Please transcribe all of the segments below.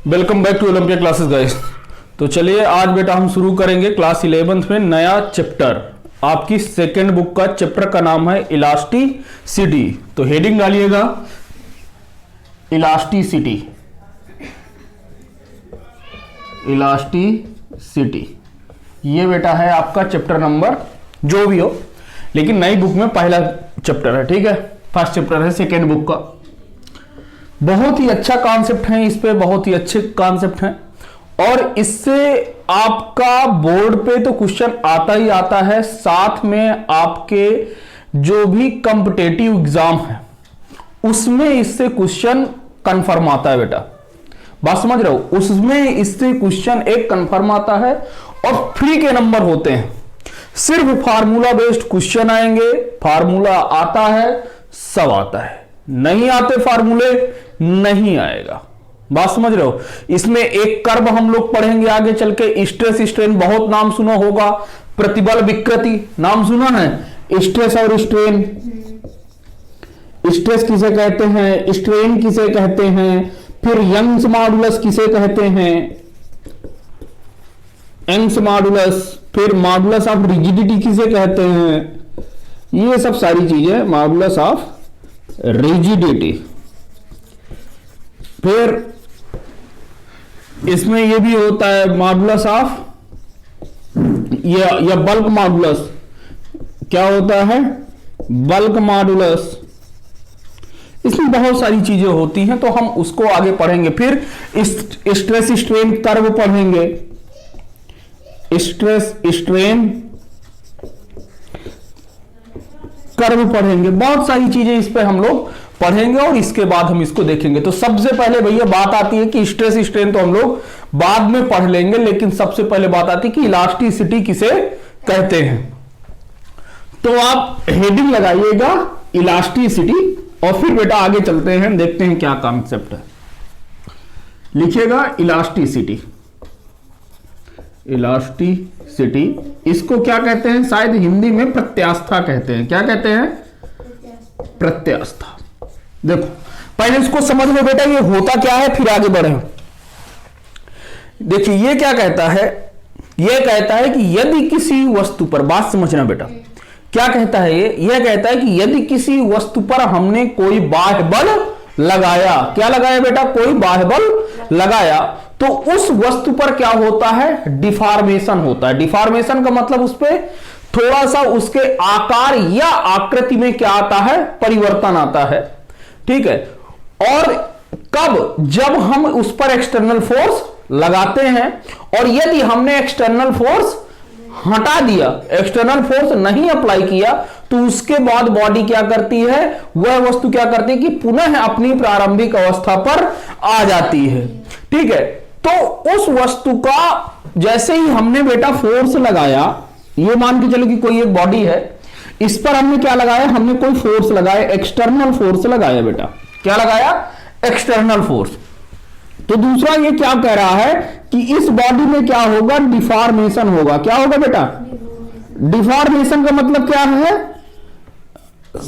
Welcome back to Olympia classes guys. तो चलिए आज बेटा हम शुरू करेंगे क्लास 11th में नया चैप्टर। आपकी सेकेंड बुक का चैप्टर का नाम है इलास्टिसिटी। तो हेडिंग डालिएगा इलास्टिसिटी। इलास्टिसिटी ये बेटा है आपका चैप्टर नंबर जो भी हो, लेकिन नई बुक में पहला चैप्टर है, ठीक है। फर्स्ट चैप्टर है सेकेंड बुक का। बहुत ही अच्छा कॉन्सेप्ट है, इस पे बहुत ही अच्छे कॉन्सेप्ट हैं और इससे आपका बोर्ड पे तो क्वेश्चन आता ही आता है, साथ में आपके जो भी कॉम्पिटिटिव एग्जाम है उसमें इससे क्वेश्चन कंफर्म आता है बेटा। बात समझ रहे हो? उसमें इससे क्वेश्चन एक कंफर्म आता है और फ्री के नंबर होते हैं। सिर्फ फार्मूला बेस्ड क्वेश्चन आएंगे। फार्मूला आता है सब आता है, नहीं आते फार्मूले नहीं आएगा। बात समझ रहे हो? इसमें एक कर्व हम लोग पढ़ेंगे आगे चल के, स्ट्रेस स्ट्रेन बहुत नाम सुना होगा, प्रतिबल विकृति नाम सुना है। स्ट्रेस और स्ट्रेन, स्ट्रेस किसे कहते हैं, स्ट्रेन किसे कहते हैं, फिर यंग्स मॉडुलस किसे कहते हैं, यंग्स मॉडुलस, फिर मॉडुलस ऑफ रिजिडिटी किसे कहते हैं, ये सब सारी चीजें मॉडुलस ऑफ रिजिडिटी। फिर इसमें ये भी होता है मॉडुलस ऑफ या बल्क मॉडुलस। क्या होता है? Bulk modulus. इसमें बहुत सारी चीजें होती हैं तो हम उसको आगे पढ़ेंगे। फिर स्ट्रेस स्ट्रेन कर्व पढ़ेंगे, स्ट्रेस स्ट्रेन कर्व पढ़ेंगे। बहुत सारी चीजें इस पे हम लोग पढ़ेंगे और इसके बाद हम इसको देखेंगे। तो सबसे पहले भैया बात आती है कि स्ट्रेस स्ट्रेन तो हम लोग बाद में पढ़ लेंगे, लेकिन सबसे पहले बात आती है कि इलास्टिसिटी किसे कहते हैं। तो आप हेडिंग लगाइएगा इलास्टिसिटी और फिर बेटा आगे चलते हैं, देखते हैं क्या कॉन्सेप्ट है। लिखिएगा इलास्टिसिटी। इलास्टिसिटी इसको क्या कहते हैं? शायद हिंदी में प्रत्यास्था कहते हैं। क्या कहते हैं? प्रत्यास्था। देखो पहले इसको समझ लो बेटा ये होता क्या है, फिर आगे बढ़े। देखिए ये क्या कहता है, ये कहता है कि यदि किसी वस्तु पर, बात समझना बेटा, क्या कहता है ये कहता है कि यदि किसी वस्तु पर हमने कोई बाह्य बल लगाया, क्या लगाया बेटा? कोई बाह्य बल लगाया, तो उस वस्तु पर क्या होता है? डिफॉर्मेशन होता है। डिफॉर्मेशन का मतलब उस पर थोड़ा सा उसके आकार या आकृति में क्या आता है? परिवर्तन आता है, ठीक है। और कब? जब हम उस पर एक्सटर्नल फोर्स लगाते हैं और यदि हमने एक्सटर्नल फोर्स हटा दिया, एक्सटर्नल फोर्स नहीं अप्लाई किया, तो उसके बाद बॉडी क्या करती है? वह वस्तु क्या करती है कि पुनः अपनी प्रारंभिक अवस्था पर आ जाती है, ठीक है। तो उस वस्तु का जैसे ही हमने बेटा फोर्स लगाया, ये मान के चलो कि कोई एक बॉडी है, इस पर हमने क्या लगाया? हमने कोई फोर्स लगाया, एक्सटर्नल फोर्स लगाया बेटा। क्या लगाया? External force. तो दूसरा ये क्या कह रहा है कि इस बॉडी में क्या होगा? डिफॉर्मेशन होगा। क्या होगा बेटा? डिफॉर्मेशन का मतलब क्या है?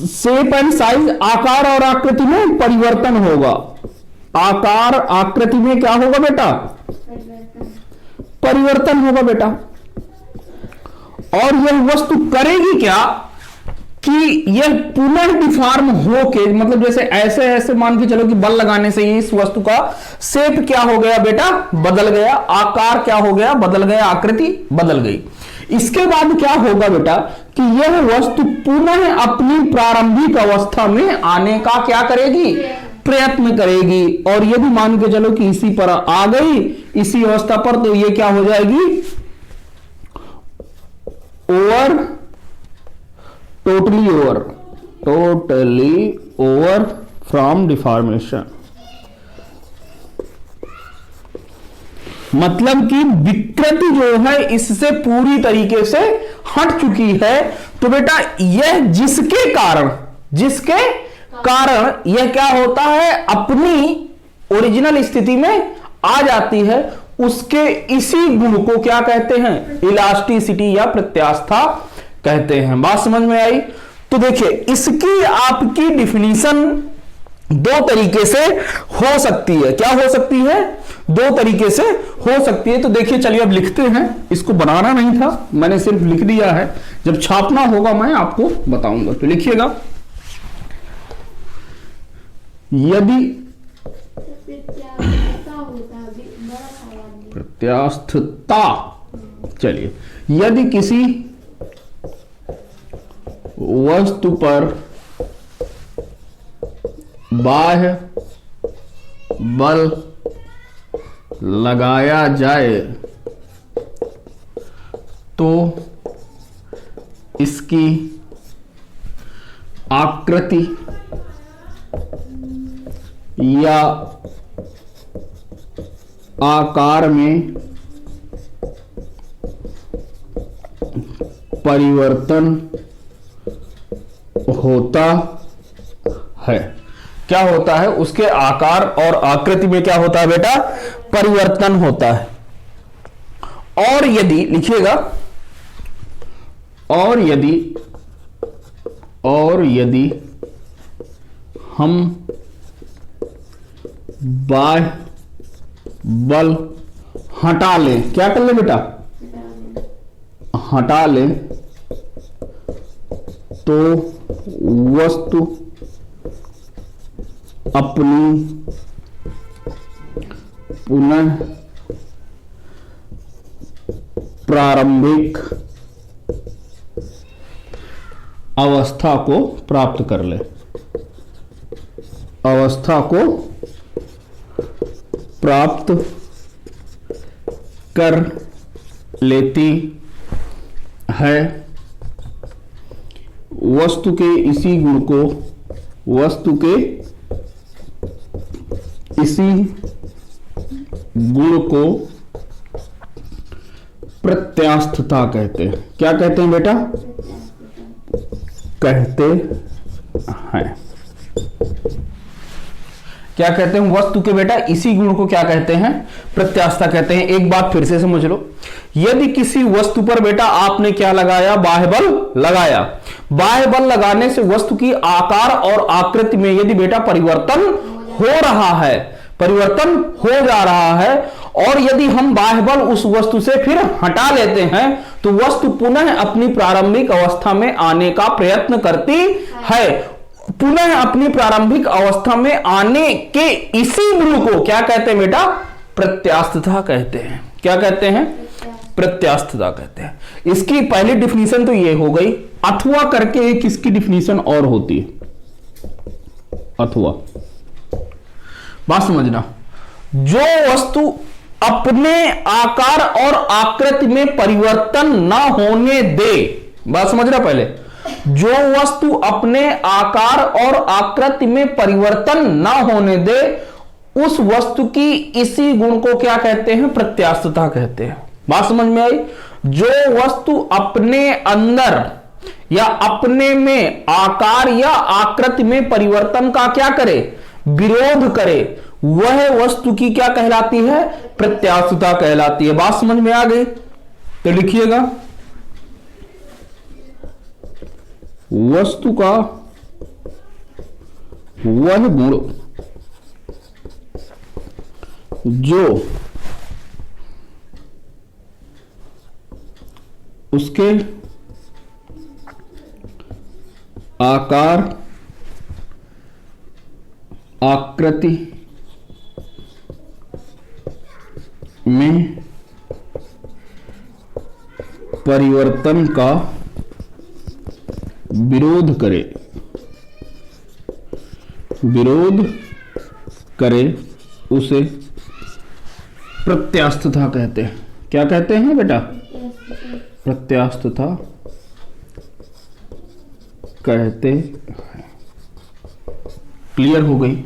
शेप एंड साइज, आकार और आकृति में परिवर्तन होगा। आकार आकृति में क्या होगा बेटा? परिवर्तन होगा बेटा। और यह वस्तु करेगी क्या कि यह पुनः डिफॉर्म होके, मतलब जैसे ऐसे ऐसे मान के चलो कि बल लगाने से इस वस्तु का शेप क्या हो गया बेटा? बदल गया। आकार क्या हो गया? बदल गया। आकृति बदल गई। इसके बाद क्या होगा बेटा कि यह वस्तु पुनः अपनी प्रारंभिक अवस्था में आने का क्या करेगी? प्रयत्न करेगी। और यदि मान के चलो कि इसी पर आ गई, इसी अवस्था पर, तो ये क्या हो जाएगी? Over, totally over from deformation. मतलब कि विकृति जो है इससे पूरी तरीके से हट चुकी है। तो बेटा यह जिसके कारण यह क्या होता है? अपनी ओरिजिनल स्थिति में आ जाती है, उसके इसी गुण को क्या कहते हैं? इलास्टिसिटी या प्रत्यास्था कहते हैं। बात समझ में आई? तो देखिए इसकी आपकी डिफिनीशन दो तरीके से हो सकती है। क्या हो सकती है? दो तरीके से हो सकती है। तो देखिए चलिए अब लिखते हैं, इसको बनाना नहीं था, मैंने सिर्फ लिख दिया है, जब छापना होगा मैं आपको बताऊंगा। तो लिखिएगा, यदि प्रत्यास्थता, चलिए, यदि किसी वस्तु पर बाह्य बल लगाया जाए तो इसकी आकृति या आकार में परिवर्तन होता है। क्या होता है? उसके आकार और आकृति में क्या होता है बेटा? परिवर्तन होता है। और यदि, लिखिएगा, और यदि हम बाह्य बल हटा लें, क्या कर लें बेटा? हटा लें, तो वस्तु अपनी पुनः प्रारंभिक अवस्था को प्राप्त कर ले, अवस्था को प्राप्त कर लेती है। वस्तु के इसी गुण को, वस्तु के इसी गुण को प्रत्यास्थता कहते हैं। क्या कहते हैं बेटा? कहते हैं। क्या कहते हैं? वस्तु के बेटा इसी गुण को क्या कहते हैं? प्रत्यास्थता कहते हैं। एक बात फिर से समझ लो, यदि किसी वस्तु पर बेटा आपने क्या लगाया? बाह्य बल लगाया। बाह्य बल लगाने से वस्तु की आकार और आकृति में यदि बेटा परिवर्तन हो रहा है, परिवर्तन हो जा रहा है, और यदि हम बाह्य बल उस वस्तु से फिर हटा लेते हैं, तो वस्तु पुनः अपनी प्रारंभिक अवस्था में आने का प्रयत्न करती है। पुनः अपनी प्रारंभिक अवस्था में आने के इसी गुण को क्या कहते हैं बेटा? प्रत्यास्थता कहते हैं। क्या कहते हैं? प्रत्यास्थता कहते हैं। इसकी पहली डिफिनीशन तो ये हो गई। अथवा करके एक इसकी डिफिनीशन और होती है, अथवा। बात समझना, जो वस्तु अपने आकार और आकृति में परिवर्तन ना होने दे, बात समझना पहले, जो वस्तु अपने आकार और आकृति में परिवर्तन ना होने दे, उस वस्तु की इसी गुण को क्या कहते हैं? प्रत्यास्थता कहते हैं। बात समझ में आई? जो वस्तु अपने अंदर या अपने में आकार या आकृति में परिवर्तन का क्या करे? विरोध करे, वह वस्तु की क्या कहलाती है? प्रत्यास्थता कहलाती है। बात समझ में आ गई? तो लिखिएगा, वस्तु का वह गुण जो उसके आकार आकृति में परिवर्तन का विरोध करे, विरोध करे, उसे प्रत्यास्थता कहते हैं। क्या कहते हैं बेटा? प्रत्यास्थता कहते हैं। क्लियर हो गई?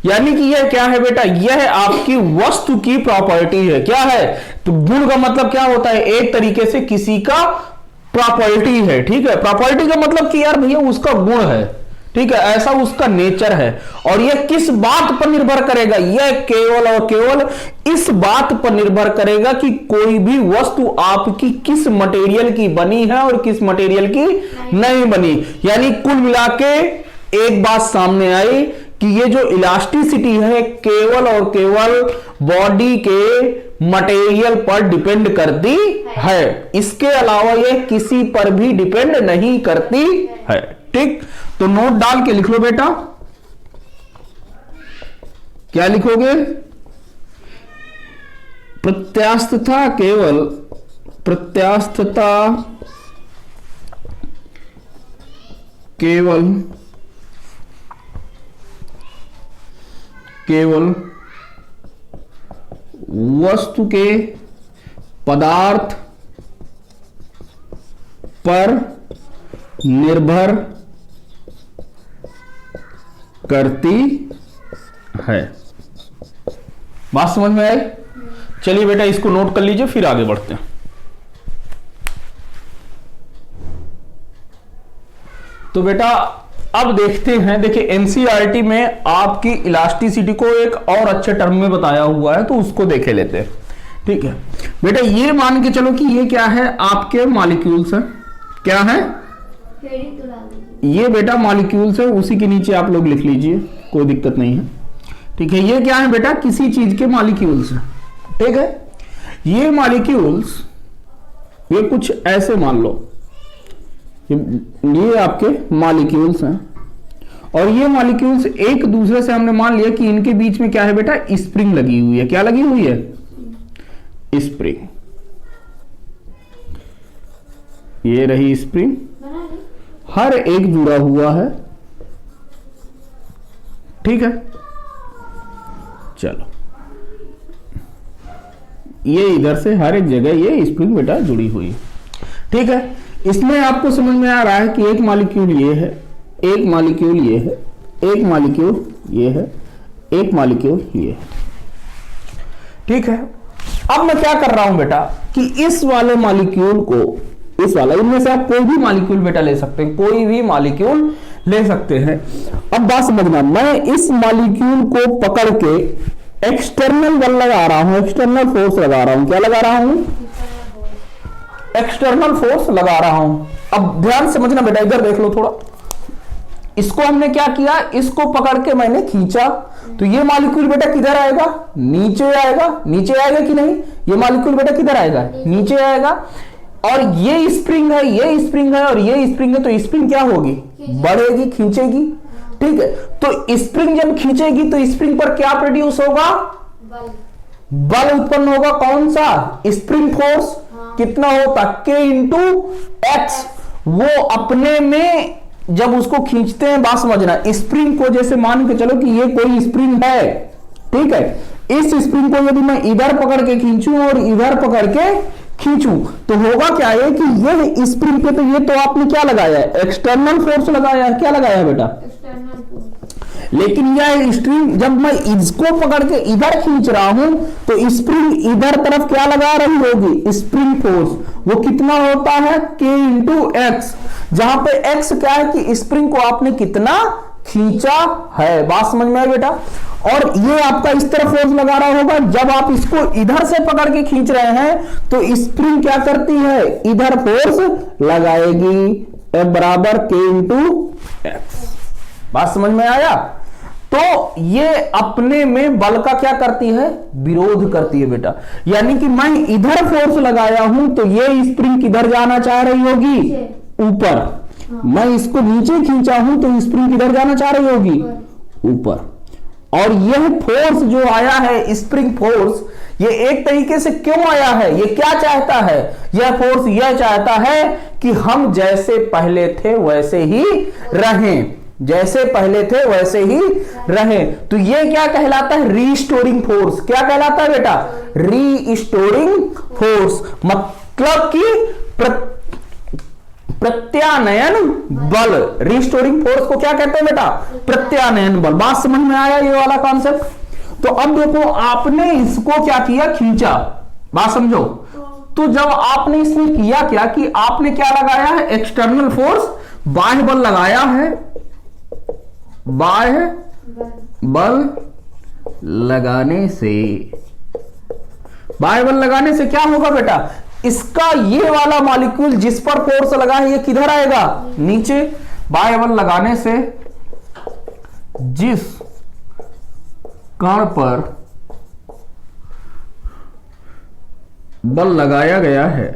यानी कि यह क्या है बेटा? यह आपकी वस्तु की प्रॉपर्टी है। क्या है? तो गुण का मतलब क्या होता है? एक तरीके से किसी का प्रॉपर्टी है। ठीक है, प्रॉपर्टी का मतलब कि यार भैया उसका गुण है, ठीक है, ऐसा उसका नेचर है। और यह किस बात पर निर्भर करेगा? यह केवल और केवल इस बात पर निर्भर करेगा कि कोई भी वस्तु आपकी किस मटेरियल की बनी है और किस मटेरियल की नहीं बनी। यानी कुल मिला के एक बात सामने आई कि ये जो इलास्टिसिटी है केवल और केवल बॉडी के मटेरियल पर डिपेंड करती है, इसके अलावा ये किसी पर भी डिपेंड नहीं करती है। ठीक, तो नोट डाल के लिख लो बेटा। क्या लिखोगे? प्रत्यास्थता केवल वस्तु के पदार्थ पर निर्भर करती है। बात समझ में आई? चलिए बेटा इसको नोट कर लीजिए, फिर आगे बढ़ते हैं। तो बेटा अब देखते हैं, देखिए एनसीईआरटी में आपकी इलास्टिसिटी को एक और अच्छे टर्म में बताया हुआ है, तो उसको देखे लेते हैं। ठीक है बेटा, ये मान के चलो कि ये क्या है, आपके मॉलिक्यूल्स हैं। क्या है? ये बेटा मॉलिक्यूल्स है, उसी के नीचे आप लोग लिख लीजिए, कोई दिक्कत नहीं है। ठीक है, ये क्या है बेटा? किसी चीज के मॉलिक्यूल्स हैं। ठीक है, ये मॉलिक्यूल्स ये कुछ ऐसे मान लो, ये आपके मॉलिक्यूल्स हैं, और ये मॉलिक्यूल्स एक दूसरे से हमने मान लिया कि इनके बीच में क्या है बेटा? स्प्रिंग लगी हुई है। क्या लगी हुई है? स्प्रिंग। ये रही स्प्रिंग, हर एक जुड़ा हुआ है। ठीक है, चलो ये इधर से हर एक जगह ये स्प्रिंग बेटा जुड़ी हुई है। ठीक है, इसमें आपको समझ में आ रहा है कि एक मॉलिक्यूल ये है, एक मॉलिक्यूल ये है, एक मॉलिक्यूल ये है, एक मॉलिक्यूल ये है। ठीक है, अब मैं क्या कर रहा हूं बेटा कि इस वाले मॉलिक्यूल को, इस वाला, इनमें से आप कोई भी मॉलिक्यूल बेटा ले सकते हैं, कोई भी मॉलिक्यूल ले सकते हैं। अब बात समझना, मैं इस मॉलिक्यूल को पकड़ के एक्सटर्नल बल लगा रहा हूं, एक्सटर्नल फोर्स लगा रहा हूं। क्या लगा रहा हूं? एक्सटर्नल फोर्स लगा रहा हूं। अब ध्यान समझना बेटा, इधर देख लो थोड़ा। इसको हमने क्या किया, इसको पकड़ के मैंने खींचा, तो ये मॉलिक्यूल बेटा किधर आएगा? नीचे आएगा। नीचे आएगा कि नहीं? ये मॉलिक्यूल बेटा किधर आएगा? नीचे आएगा। और ये स्प्रिंग है, ये स्प्रिंग है और ये स्प्रिंग है, तो स्प्रिंग क्या होगी? बढ़ेगी, खींचेगी। ठीक है, तो स्प्रिंग जब खींचेगी तो स्प्रिंग पर क्या प्रोड्यूस होगा? बल उत्पन्न होगा। कौन सा? Spring force. कितना होता? K into x. वो अपने में जब उसको खींचते हैं, बात समझना, स्प्रिंग को जैसे मान के चलो कि ये कोई स्प्रिंग है। ठीक है, इस स्प्रिंग को यदि मैं इधर पकड़ के खींचूं और इधर पकड़ के खींचूं, तो होगा क्या है कि ये स्प्रिंग पे, तो ये तो आपने क्या लगाया है? एक्सटर्नल फोर्स लगाया है। क्या लगाया है बेटा? External force. लेकिन यह स्प्रिंग जब मैं इसको पकड़ के इधर खींच रहा हूं, तो स्प्रिंग इधर तरफ क्या लगा रही होगी? Spring force. वो कितना होता है? K इंटू एक्स, जहां पे एक्स क्या है कि स्प्रिंग को आपने कितना खींचा है। बात समझ में आई बेटा? और ये आपका इस तरफ फोर्स लगा रहा होगा, जब आप इसको इधर से पकड़ के खींच रहे हैं तो स्प्रिंग क्या करती है? इधर फोर्स लगाएगी, F बराबर K इंटू एक्स। बात समझ में आया? तो ये अपने में बल का क्या करती है? विरोध करती है बेटा। यानी कि मैं इधर फोर्स लगाया हूं तो ये स्प्रिंग किधर जाना चाह रही होगी? ऊपर। मैं इसको नीचे खींचा हूं तो स्प्रिंग किधर जाना चाह रही होगी? ऊपर। और यह फोर्स जो आया है, स्प्रिंग फोर्स, ये एक तरीके से क्यों आया है? ये क्या चाहता है? यह फोर्स यह चाहता है कि हम जैसे पहले थे वैसे ही रहें, जैसे पहले थे वैसे ही रहें। तो ये क्या कहलाता है? Restoring force. क्या कहलाता है बेटा? Restoring force. मतलब कि प्रत्यानयन बल। रिस्टोरिंग फोर्स को क्या कहते हैं बेटा? प्रत्यानयन बल। बात समझ में आया ये वाला कॉन्सेप्ट? तो अब देखो, आपने इसको क्या किया? खींचा। बात समझो। तो जब आपने इसमें किया क्या कि आपने क्या लगाया है? एक्सटर्नल फोर्स, बाह्य बल लगाया है। बाह्य बल लगाने से क्या होगा बेटा? इसका ये वाला मॉलिक्यूल जिस पर फोर्स लगा है ये किधर आएगा? नीचे। बाह्य बल लगाने से जिस कण पर बल लगाया गया है,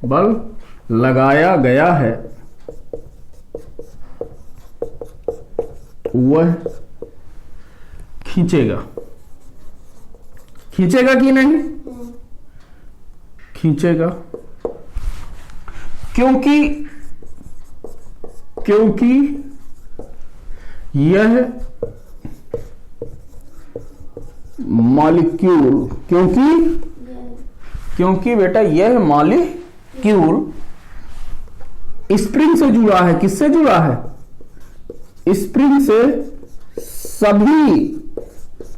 बल लगाया गया है, वह खींचेगा कि नहीं? खींचेगा, क्योंकि यह मॉलिक्यूल, क्योंकि बेटा यह मॉलिक्यूल स्प्रिंग से जुड़ा है। किससे जुड़ा है? स्प्रिंग से सभी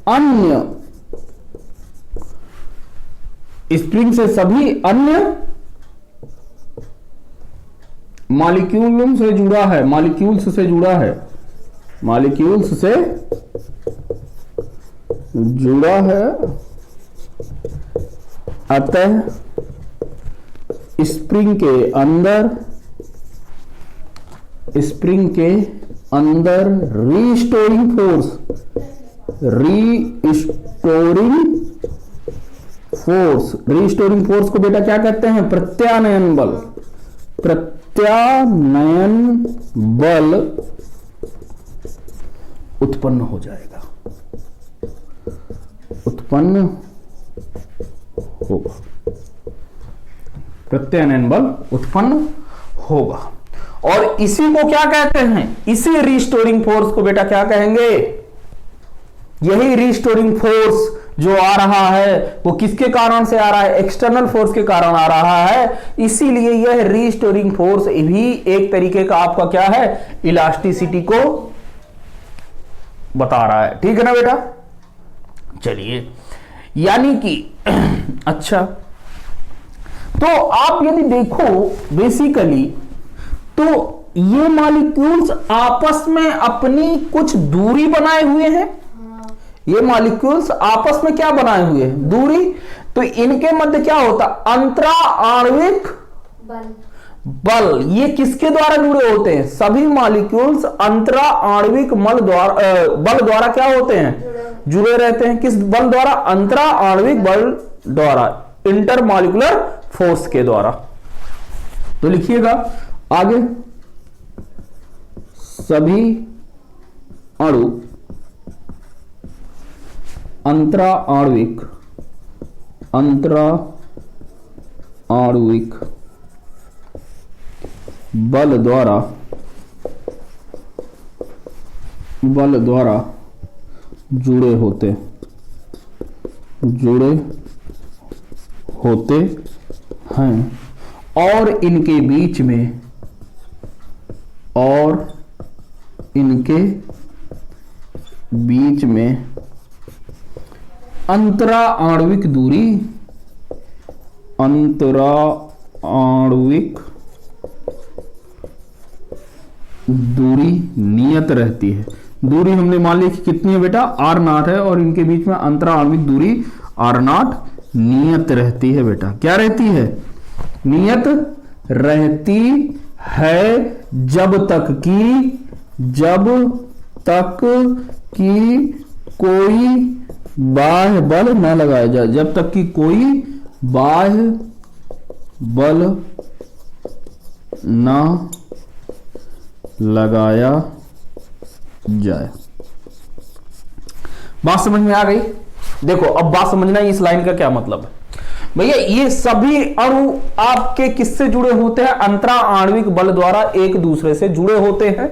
अन्य मॉलिक्यूल्स से जुड़ा है, मॉलिक्यूल्स से जुड़ा है। अतः स्प्रिंग के अंदर रीस्टोरिंग फोर्स को बेटा क्या कहते हैं? प्रत्यानयन बल उत्पन्न हो जाएगा, उत्पन्न होगा, प्रत्यानयन बल उत्पन्न होगा। और इसी को क्या कहते हैं? इसी रीस्टोरिंग फोर्स को बेटा क्या कहेंगे? यही रीस्टोरिंग फोर्स जो आ रहा है वो किसके कारण से आ रहा है? एक्सटर्नल फोर्स के कारण आ रहा है। इसीलिए यह रीस्टोरिंग फोर्स भी एक तरीके का आपका क्या है? इलास्टिसिटी को बता रहा है। ठीक है ना बेटा? चलिए, यानी कि अच्छा, तो आप यदि देखो बेसिकली तो ये मॉलिक्यूल्स आपस में अपनी कुछ दूरी बनाए हुए हैं। ये मॉलिक्यूल्स आपस में क्या बनाए हुए हैं? दूरी। तो इनके मध्य क्या होता? अंतरा आणविक बल। ये किसके द्वारा जुड़े होते हैं? सभी मॉलिक्यूल्स अंतरा आणविक बल द्वारा क्या होते हैं? जुड़े रहते हैं। किस बल द्वारा? अंतरा आणविक बल द्वारा, इंटरमॉलिक्यूलर फोर्स के द्वारा। तो लिखिएगा आगे, सभी अणु अंतरा आणविक बल द्वारा जुड़े होते हैं और इनके बीच में अंतरा आणविक दूरी नियत रहती है। दूरी हमने मान ली कि कितनी है बेटा? r0 है, और इनके बीच में अंतरा आणविक दूरी r0 नियत रहती है बेटा। क्या रहती है? नियत रहती है जब तक कि कोई बाह्य बल न लगाया जाए। जब तक कि कोई बाह्य बल न लगाया जाए। बात समझ में आ गई? देखो, अब बात समझना इस लाइन का क्या मतलब है। भैया ये सभी अणु आपके किससे जुड़े होते हैं? अंतरा आणविक बल द्वारा एक दूसरे से जुड़े होते हैं।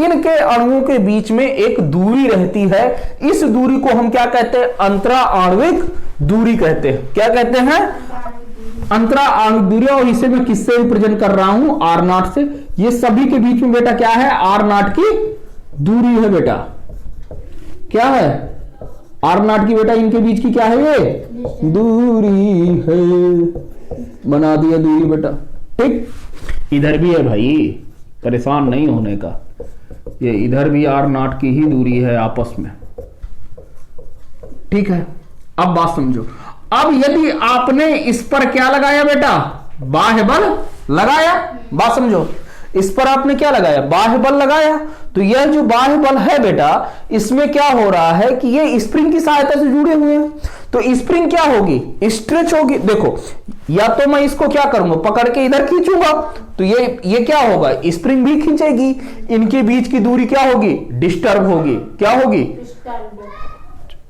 इनके अणुओं के बीच में एक दूरी रहती है। इस दूरी को हम क्या कहते हैं? अंतरा आणविक दूरी कहते हैं। क्या कहते हैं? अंतरा आणविक दूरी। और इसे मैं किससे रिप्रेजेंट कर रहा हूं? r0 से। ये सभी के बीच में बेटा क्या है? r0 की दूरी है बेटा। क्या है? r0 की बेटा इनके बीच की क्या है? ये दूरी है। बना दिया दूरी बेटा। ठीक, इधर भी है भाई, परेशान नहीं होने का। ये इधर भी r0 की ही दूरी है आपस में। ठीक है, अब बात समझो। अब यदि आपने इस पर क्या लगाया बेटा? बाह्य बल लगाया। बात समझो, इस पर आपने क्या लगाया, बाह्य बल लगाया। तो यह जो बाह्य बल है बेटा, इसमें क्या हो रहा है कि ये स्प्रिंग की सहायता से जुड़े हुए हैं। तो स्प्रिंग क्या होगी, स्ट्रेच होगी। देखो, या तो मैं इसको क्या करूंगा, पकड़ के इधर खींचूंगा, तो ये क्या होगा, स्प्रिंग भी खींचेगी। इनके बीच की दूरी क्या होगी, डिस्टर्ब होगी। क्या होगी,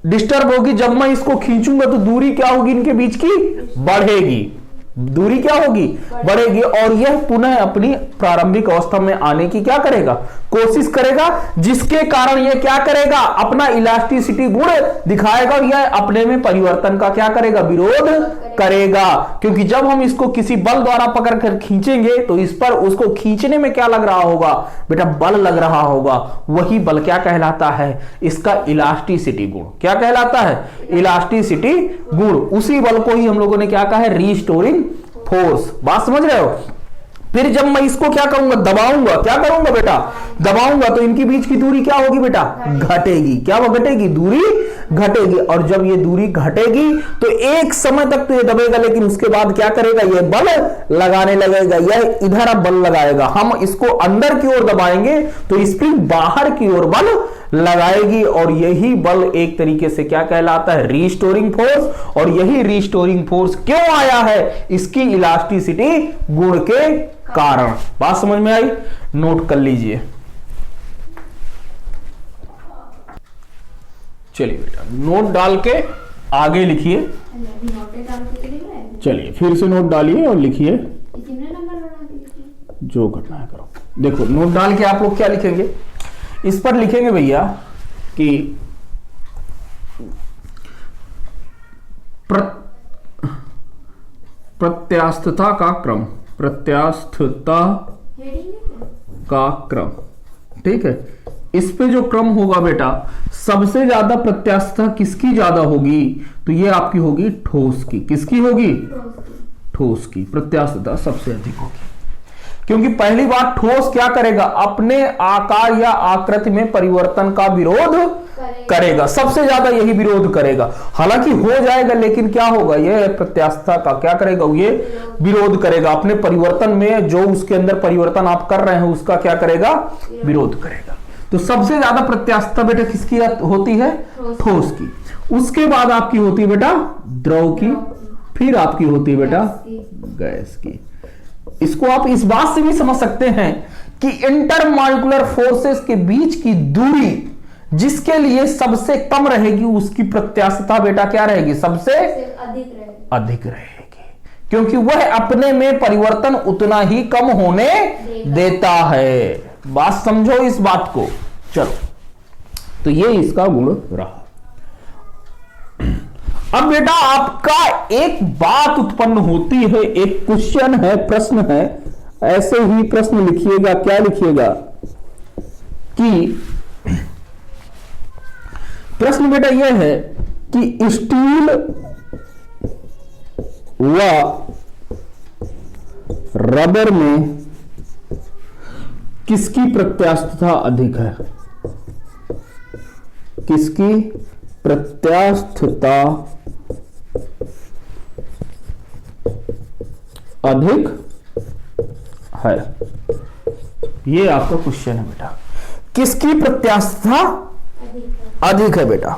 डिस्टर्ब होगी। जब मैं इसको खींचूंगा तो दूरी क्या होगी, इनके बीच की बढ़ेगी। दूरी क्या होगी, बढ़ेगी। और यह पुनः अपनी प्रारंभिक अवस्था में आने की क्या करेगा, कोशिश करेगा, जिसके कारण यह क्या करेगा, अपना इलास्टिसिटी गुण दिखाएगा और यह अपने में परिवर्तन का क्या करेगा, विरोध करेगा। क्योंकि जब हम इसको किसी बल द्वारा पकड़कर खींचेंगे तो इस पर उसको खींचने में क्या लग रहा होगा बेटा, बल लग रहा होगा। वही बल क्या कहलाता है, इसका इलास्टिसिटी गुण। क्या कहलाता है, इलास्टिसिटी गुण। उसी बल को ही हम लोगों ने क्या कहा है, रीस्टोरिंग फोर्स। बात समझ रहे हो। फिर जब मैं इसको क्या करूंगा, दबाऊंगा, क्या करूंगा बेटा, दबाऊंगा, तो इनके बीच की दूरी क्या होगी बेटा, घटेगी। क्या वो घटेगी, दूरी घटेगी। और जब ये दूरी घटेगी तो एक समय तक तो ये दबेगा, लेकिन उसके बाद क्या करेगा, ये बल लगाने लगेगा। यह इधर अब बल लगाएगा, हम इसको अंदर की ओर दबाएंगे तो स्प्रिंग बाहर की ओर बल लगाएगी। और यही बल एक तरीके से क्या कहलाता है, रीस्टोरिंग फोर्स। और यही रीस्टोरिंग फोर्स क्यों आया है, इसकी इलास्टिसिटी गुण के कारण। बात समझ में आई, नोट कर लीजिए। चलिए बेटा, नोट डाल के आगे लिखिए। चलिए फिर से नोट डालिए और लिखिए, जो घटना है करो। देखो, नोट डाल के आप लोग क्या लिखेंगे, इस पर लिखेंगे भैया कि प्रत्यास्थता का क्रम, प्रत्यास्थता का क्रम, ठीक है। इस पे जो क्रम होगा बेटा, सबसे ज्यादा प्रत्यास्थता किसकी ज्यादा होगी, तो ये आपकी होगी ठोस की। किसकी होगी, ठोस की प्रत्यास्थता सबसे अधिक होगी। क्योंकि पहली बात, ठोस क्या करेगा, अपने आकार या आकृति में परिवर्तन का विरोध करेगा, सबसे ज्यादा यही विरोध करेगा। हालांकि हो जाएगा, लेकिन क्या होगा, यह प्रत्यास्थता का क्या करेगा, ये विरोध करेगा। अपने परिवर्तन में जो उसके अंदर परिवर्तन आप कर रहे हैं उसका क्या करेगा, विरोध करेगा। तो सबसे ज्यादा प्रत्यास्थता बेटा किसकी होती है, ठोस की। उसके बाद आपकी होती है बेटा द्रव की, फिर आपकी होती है बेटा गैस की। इसको आप इस बात से भी समझ सकते हैं कि इंटरमॉलिक्यूलर फोर्सेस के बीच की दूरी जिसके लिए सबसे कम रहेगी, उसकी प्रत्यास्थता बेटा क्या रहेगी, सबसे अधिक रहेगी। क्योंकि वह अपने में परिवर्तन उतना ही कम होने देता है। बात समझो इस बात को। चलो, तो ये इसका गुण रहा। अब बेटा आपका एक बात उत्पन्न होती है, एक क्वेश्चन है, प्रश्न है। ऐसे ही प्रश्न लिखिएगा, क्या लिखिएगा कि प्रश्न बेटा यह है कि स्टील व रबर में किसकी प्रत्यास्थता अधिक है, किसकी प्रत्यास्थता अधिक है। ये आपका क्वेश्चन है बेटा, किसकी प्रत्यास्थता अधिक है बेटा।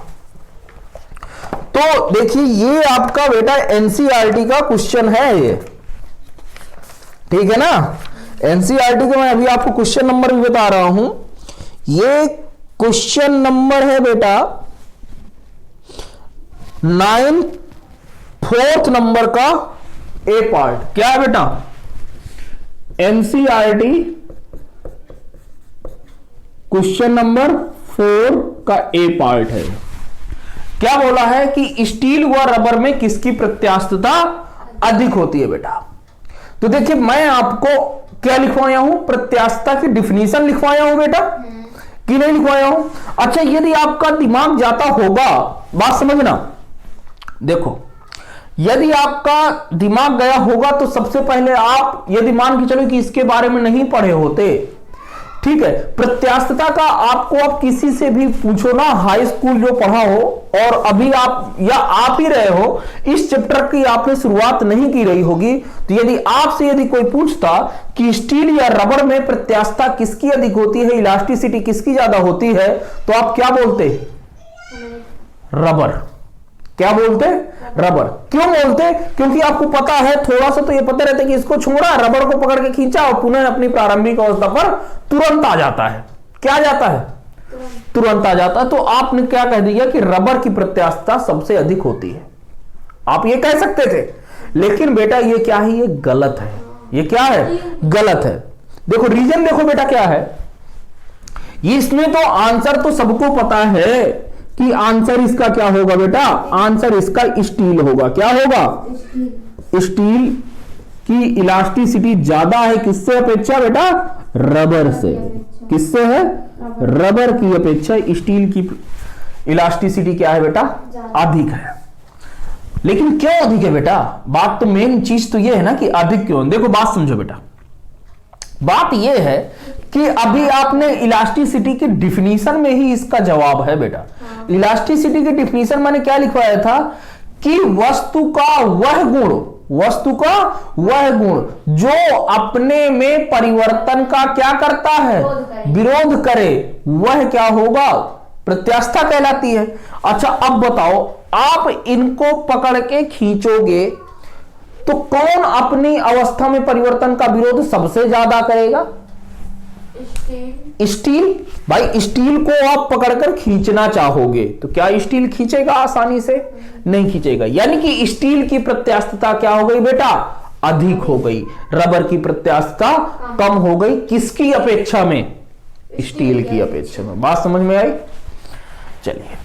तो देखिए, ये आपका बेटा एनसीईआरटी का क्वेश्चन है ये, ठीक है ना। एनसीईआरटी का मैं अभी आपको क्वेश्चन नंबर भी बता रहा हूं। ये क्वेश्चन नंबर है बेटा 9 4th नंबर का ए पार्ट। क्या है बेटा, एनसीईआरटी क्वेश्चन नंबर 4 का ए पार्ट है। क्या बोला है कि स्टील व रबर में किसकी प्रत्यास्थता अधिक होती है बेटा। तो देखिए, मैं आपको क्या लिखवाया हूं, प्रत्यास्थता की डिफिनीशन लिखवाया हूं बेटा, कि नहीं लिखवाया हूं। अच्छा, यदि आपका दिमाग जाता होगा, बात समझना, देखो, यदि आपका दिमाग गया होगा तो सबसे पहले आप, यदि मान के चलो कि इसके बारे में नहीं पढ़े होते, ठीक है। प्रत्यास्थता का आपको आप किसी से भी पूछो ना, हाई स्कूल जो पढ़ा हो और अभी आप या आप ही रहे हो, इस चैप्टर की आपने शुरुआत नहीं की रही होगी, तो यदि आपसे यदि कोई पूछता कि स्टील या रबर में प्रत्यास्थता किसकी अधिक होती है, इलास्टिसिटी किसकी ज्यादा होती है, तो आप क्या बोलते? रबर। क्या बोलते? रबर। क्यों बोलते? क्योंकि आपको पता है, थोड़ा सा तो ये पता रहता है कि इसको छोड़ा, रबर को पकड़ के खींचा और पुनः अपनी प्रारंभिक अवस्था पर तुरंत आ जाता है। क्या आ जाता है? तुरंत आ जाता है। तो आपने क्या कह दिया कि रबर की प्रत्यास्थता सबसे अधिक होती है, आप ये कह सकते थे, लेकिन बेटा ये क्या है? ये गलत है। ये क्या है? गलत है। देखो रीजन देखो बेटा क्या है, ये इसमें तो आंसर तो सबको पता है कि आंसर इसका क्या होगा बेटा? आंसर इसका स्टील होगा। क्या होगा? स्टील की इलास्टिसिटी ज्यादा है किससे अपेक्षा बेटा? रबर से। किससे है? रबर की अपेक्षा स्टील की इलास्टिसिटी क्या है बेटा? अधिक है। लेकिन क्यों अधिक है बेटा? बात तो मेन चीज तो ये है ना कि अधिक क्यों। देखो बात समझो बेटा, बात यह है कि अभी आपने इलास्टिसिटी की डिफिनीशन में ही इसका जवाब है बेटा। इलास्टिसिटी की डिफिनीशन मैंने क्या लिखवाया था कि वस्तु का वह गुण जो अपने में परिवर्तन का क्या करता है? विरोध करे, वह क्या होगा? प्रत्यास्थता कहलाती है। अच्छा अब बताओ, आप इनको पकड़ के खींचोगे तो कौन अपनी अवस्था में परिवर्तन का विरोध सबसे ज्यादा करेगा? स्टील। भाई स्टील को आप पकड़कर खींचना चाहोगे तो क्या स्टील खींचेगा आसानी से? नहीं खींचेगा। यानी कि स्टील की प्रत्यास्थता क्या हो गई बेटा? अधिक हो गई। रबर की प्रत्यास्थता कम हो गई। किसकी अपेक्षा में? स्टील की अपेक्षा में। बात समझ में आई? चलिए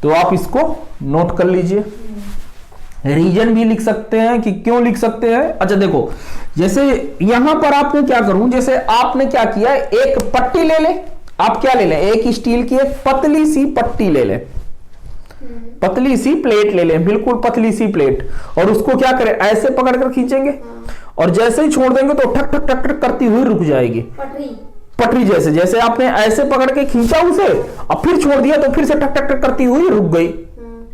तो आप इसको नोट कर लीजिए। रीजन भी लिख सकते हैं कि क्यों लिख सकते हैं। अच्छा देखो, जैसे यहां पर आपने क्या करूं, जैसे आपने क्या किया, एक पट्टी ले ले। आप क्या ले लें? एक स्टील की एक पतली सी पट्टी ले लें, पतली सी प्लेट ले लें, बिल्कुल पतली सी प्लेट, और उसको क्या करें? ऐसे पकड़कर खींचेंगे और जैसे ही छोड़ देंगे तो ठक ठक ठक ठक करती हुई रुक जाएगी। पटरी जैसे जैसे आपने ऐसे पकड़ के खींचा उसे और फिर छोड़ दिया तो फिर से ठक ठक ठक करती हुई रुक गई।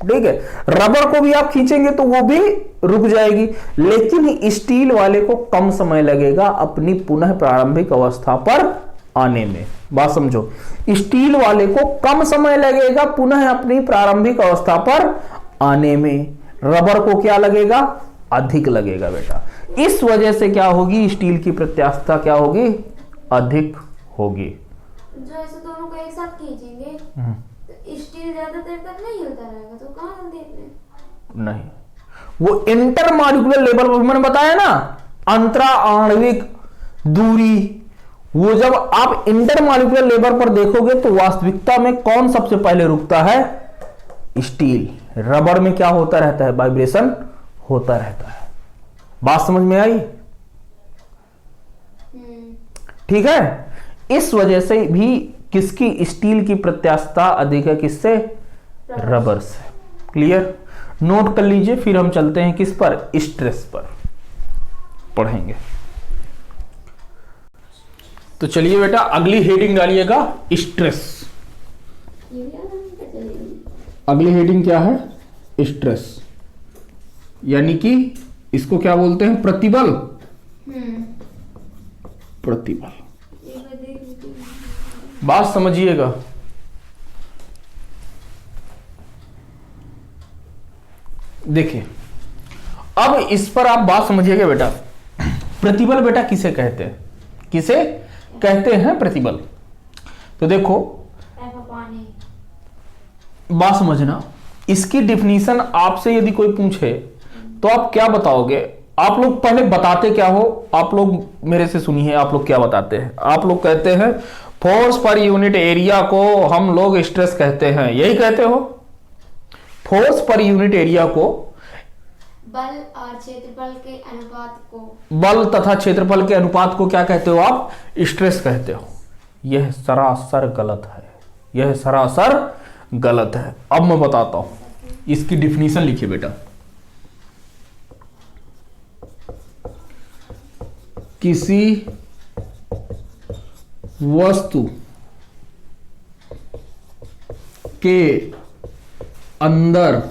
ठीक है। रबर को भी आप खींचेंगे तो वो भी रुक जाएगी, लेकिन स्टील वाले को कम समय लगेगा अपनी पुनः प्रारंभिक अवस्था पर आने में। बात समझो, स्टील वाले को कम समय लगेगा पुनः अपनी प्रारंभिक अवस्था पर आने में, रबर को क्या लगेगा? अधिक लगेगा बेटा। इस वजह से क्या होगी? स्टील की प्रत्यास्थता क्या होगी? अधिक होगी। जो ऐसे दोनों को एक साथ खींचेंगे तो स्टील ज्यादा देर तक नहीं होता रहेगा, तो कहां देखने? नहीं, वो इंटरमॉलिक्यूलर लेवल पर मैंने बताया ना, अंतरा आणविक दूरी, वो जब आप इंटरमॉलिक्यूलर लेवल पर देखोगे तो वास्तविकता में कौन सबसे पहले रुकता है? स्टील। रबर में क्या होता रहता है? वाइब्रेशन होता रहता है। बात समझ में आई? ठीक है। इस वजह से भी किसकी? स्टील की प्रत्यास्थता अधिक है। किससे? रबर से। क्लियर? नोट कर लीजिए। फिर हम चलते हैं किस पर? स्ट्रेस पर पढ़ेंगे। तो चलिए बेटा अगली हेडिंग डालिएगा, स्ट्रेस। अगली हेडिंग क्या है? स्ट्रेस। यानी कि इसको क्या बोलते हैं? प्रतिबल। प्रतिबल। बात समझिएगा। देखिए अब इस पर आप बात समझिएगा बेटा। प्रतिबल बेटा किसे कहते हैं? किसे कहते हैं प्रतिबल? तो देखो बात समझना, इसकी डिफिनीशन आपसे यदि कोई पूछे तो आप क्या बताओगे? आप लोग पहले बताते क्या हो? आप लोग मेरे से सुनिए, आप लोग क्या बताते हैं? आप लोग कहते हैं फोर्स पर यूनिट एरिया को हम लोग स्ट्रेस कहते हैं, यही कहते हो? फोर्स पर यूनिट एरिया को, बल और क्षेत्रफल के अनुपात को, बल तथा क्षेत्रफल के अनुपात को क्या कहते हो आप? स्ट्रेस कहते हो। यह सरासर गलत है, यह सरासर गलत है। अब मैं बताता हूं, इसकी डिफिनीशन लिखिए बेटा। किसी वस्तु के अंदर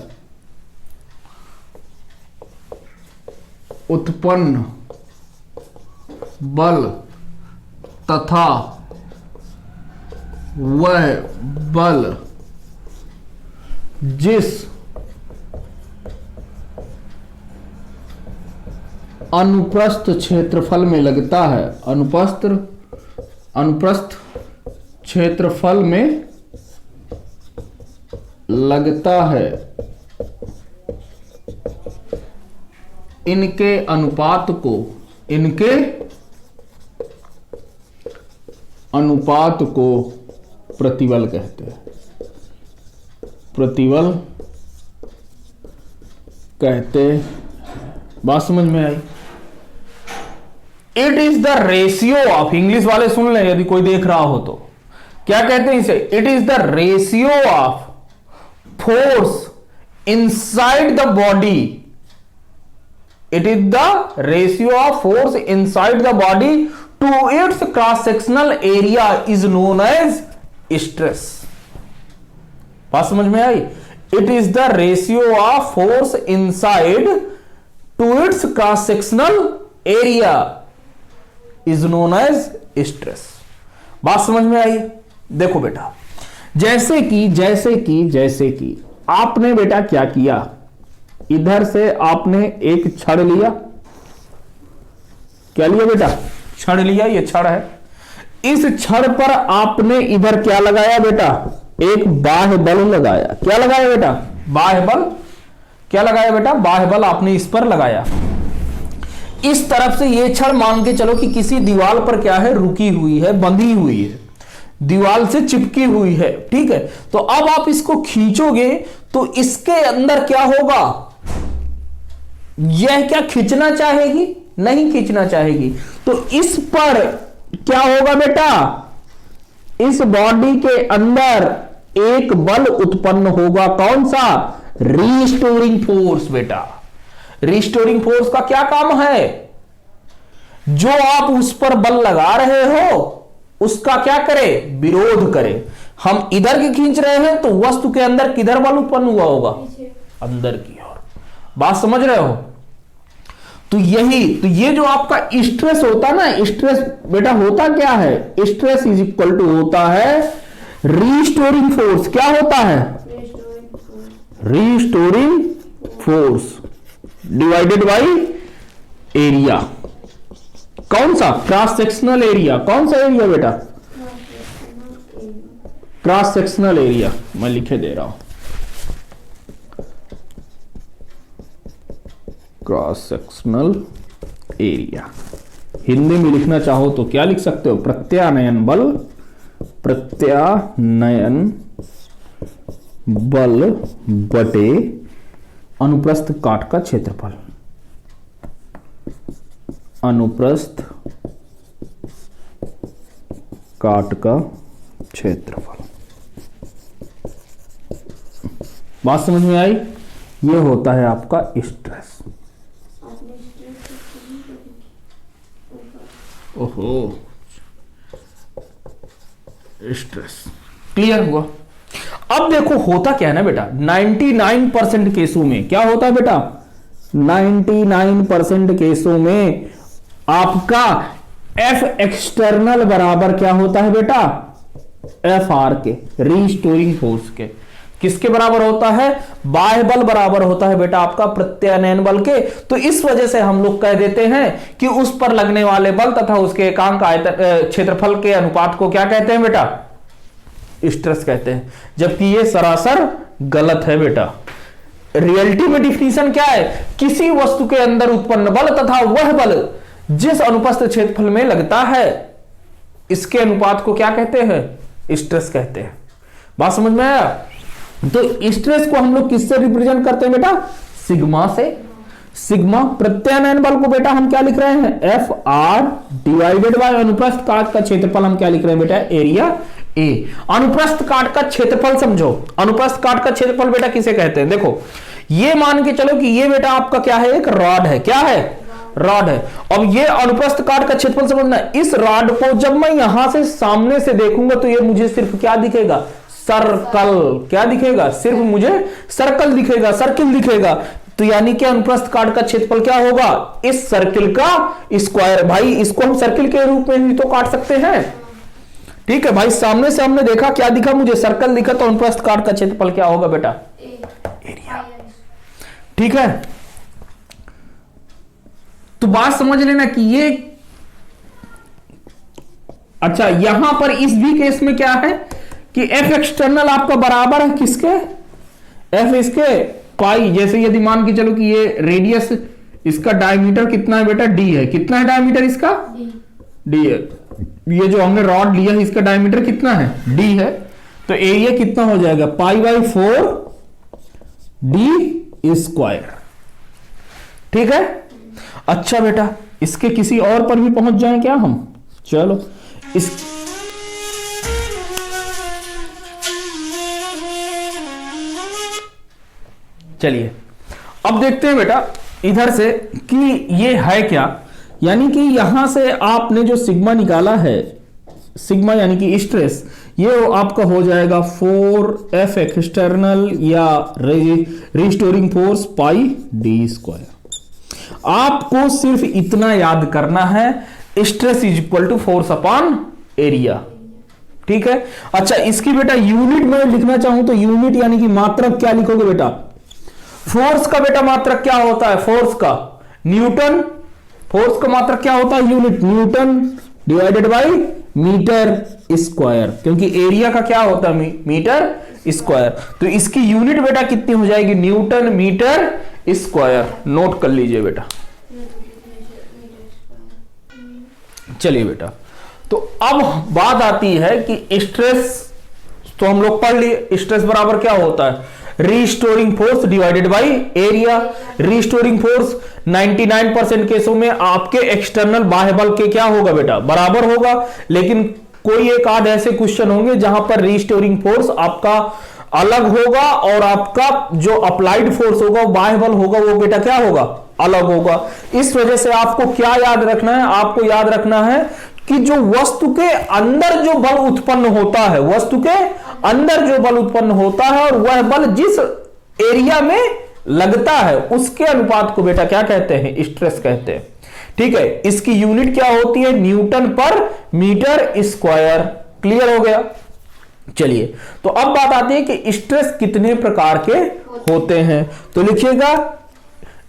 उत्पन्न बल तथा वह बल जिस अनुप्रस्थ क्षेत्रफल में लगता है, अनुप्रस्थ क्षेत्रफल में लगता है, इनके अनुपात को प्रतिबल कहते हैं। प्रतिबल कहते, बात समझ में आई? It is the ratio of, English वाले सुन लें यदि कोई देख रहा हो तो, क्या कहते हैं इसे? It is the ratio of force inside the body, it is the ratio of force inside the body to its cross sectional area is known as stress. बात समझ में आई? It is the ratio of force inside to its cross sectional area is known as stress. बात समझ में आई? देखो बेटा, जैसे कि आपने बेटा क्या किया, इधर से आपने एक छड़ लिया, क्या लिया बेटा? छड़ लिया, ये छड़ है। इस छड़ पर आपने इधर क्या लगाया बेटा? एक बाह्य बल लगाया। क्या लगाया बेटा? बाह्य बल। क्या लगाया बेटा? बाह्य बल आपने इस पर लगाया। इस तरफ से ये छड़ मान के चलो कि किसी दीवार पर क्या है, रुकी हुई है, बंधी हुई है, दीवार से चिपकी हुई है, ठीक है। तो अब आप इसको खींचोगे तो इसके अंदर क्या होगा? यह क्या खींचना चाहेगी? नहीं खींचना चाहेगी। तो इस पर क्या होगा बेटा? इस बॉडी के अंदर एक बल उत्पन्न होगा। कौन सा? रीस्टोरिंग फोर्स बेटा। रिस्टोरिंग फोर्स का क्या काम है? जो आप उस पर बल लगा रहे हो उसका क्या करे? विरोध करे। हम इधर की खींच रहे हैं तो वस्तु के अंदर किधर बल उत्पन्न हुआ होगा? अंदर की ओर। बात समझ रहे हो? तो ये जो आपका स्ट्रेस होता ना, स्ट्रेस बेटा होता क्या है? स्ट्रेस इज इक्वल टू होता है रीस्टोरिंग फोर्स। क्या होता है? Restoring force divided by area. कौन सा? Cross sectional area. कौन सा एरिया बेटा? Cross sectional area. मैं लिखे दे रहा हूं, क्रॉस सेक्शनल एरिया। हिंदी में लिखना चाहो तो क्या लिख सकते हो? प्रत्यानयन बल, प्रत्यानयन बल बटे अनुप्रस्थ काट का क्षेत्रफल। अनुप्रस्थ काट का क्षेत्रफल। बात समझ में आई? ये होता है आपका स्ट्रेस। ओहो, स्ट्रेस क्लियर हुआ? अब देखो होता क्या है ना बेटा, 99% केसों में क्या होता है बेटा? 99% केसों में आपका एफ एक्सटर्नल बराबर क्या होता है बेटा? एफ आर के, रीस्टोरिंग फोर्स के। किसके बराबर होता है? बाह्य बल बराबर होता है बेटा आपका प्रत्यानयन बल के। तो इस वजह से हम लोग कह देते हैं कि उस पर लगने वाले बल तथा उसके एकांक आयतन क्षेत्रफल के अनुपात को क्या कहते हैं बेटा? स्ट्रेस कहते हैं। जबकि ये सरासर गलत है बेटा। रियलिटी में डिफिनीशन क्या है? किसी वस्तु के अंदर उत्पन्न बल तथा वह बल जिस अनुपस्थ क्षेत्रफल में लगता है, इसके अनुपात को क्या कहते हैं? स्ट्रेस कहते हैं। बात समझ में आया? तो स्ट्रेस को हम लोग किससे रिप्रेजेंट करते हैं बेटा? सिग्मा से। सिग्मा प्रत्यानयन बल को बेटा हम क्या लिख रहे हैं? एफ आर डिवाइडेड बाय अनुप्रस्थ काट का क्षेत्रफल हम क्या लिख रहे हैं बेटा? Area A. अनुप्रस्थ काट का क्षेत्रफल समझो। अनुप्रस्थ काट का क्षेत्रफल बेटा किसे कहते हैं? देखो, ये मान के चलो कि ये बेटा आपका क्या है? एक रॉड है। क्या है? रॉड है। अब ये अनुप्रस्थ काट का क्षेत्रफल समझना है। इस रॉड को जब मैं यहां से सामने से देखूंगा तो ये मुझे सिर्फ क्या दिखेगा, सर्कल। क्या दिखेगा, सिर्फ मुझे सर्कल दिखेगा, सर्किल दिखेगा। तो यानी कि अनुप्रस्थ काट का क्षेत्रफल क्या होगा, इस सर्किल का स्क्वायर। भाई इसको हम सर्किल के रूप में भी तो काट सकते हैं। ठीक है भाई, सामने से हमने देखा, क्या दिखा मुझे, सर्कल दिखा। तो अनुप्रस्थ काट का क्षेत्रफल क्या होगा बेटा, एरिया। ठीक है, तो बात समझ लेना कि ये, अच्छा यहां पर इस भी केस में क्या है कि एफ एक्सटर्नल आपका बराबर है किसके, एफ इसके पाई। जैसे यदि मान के चलो कि ये रेडियस, इसका डायमीटर कितना है बेटा, डी है। कितना है डायमीटर इसका, डी है। ये जो हमने रॉड लिया है इसका डायमीटर कितना है, डी है। तो एरिया कितना हो जाएगा, पाई बाई 4 डी स्क्वायर। ठीक है, अच्छा बेटा इसके किसी और पर भी पहुंच जाएं क्या हम, चलो इस चलिए अब देखते हैं बेटा इधर से कि ये है क्या। यानी कि यहां से आपने जो सिग्मा निकाला है, सिग्मा यानी कि स्ट्रेस, ये आपका हो जाएगा 4F एक्सटर्नल या restoring force pi d square. आपको सिर्फ इतना याद करना है, stress is equal to force upon area. ठीक है, अच्छा इसकी बेटा यूनिट में लिखना चाहूं तो यूनिट यानी कि मात्रक क्या लिखोगे बेटा, फोर्स का बेटा मात्रक क्या होता है, फोर्स का न्यूटन। फोर्स का मात्रक क्या होता है, unit newton divided by metre square, क्योंकि एरिया का क्या होता है मीटर स्क्वायर। तो इसकी यूनिट बेटा कितनी हो जाएगी, न्यूटन मीटर स्क्वायर। नोट कर लीजिए बेटा। चलिए बेटा, तो अब बात आती है कि स्ट्रेस, तो हम लोग पढ़ लिए स्ट्रेस बराबर क्या होता है, restoring force divided by area. Restoring force 99% केसों में आपके एक्सटर्नल बाह्य बल के क्या होगा बेटा, बराबर होगा। लेकिन कोई एक आध ऐसे क्वेश्चन होंगे जहां पर रिस्टोरिंग फोर्स आपका अलग होगा और आपका जो अप्लाइड फोर्स होगा, बाह्य बल होगा, वो बेटा क्या होगा, अलग होगा। इस वजह से आपको क्या याद रखना है, आपको याद रखना है कि जो वस्तु के अंदर जो बल उत्पन्न होता है, वस्तु के अंदर जो बल उत्पन्न होता है और वह बल जिस एरिया में लगता है उसके अनुपात को बेटा क्या कहते हैं, स्ट्रेस कहते हैं। ठीक है, इसकी यूनिट क्या होती है, न्यूटन पर मीटर स्क्वायर। क्लियर हो गया। चलिए, तो अब बात आती है कि स्ट्रेस कितने प्रकार के होते हैं। तो लिखिएगा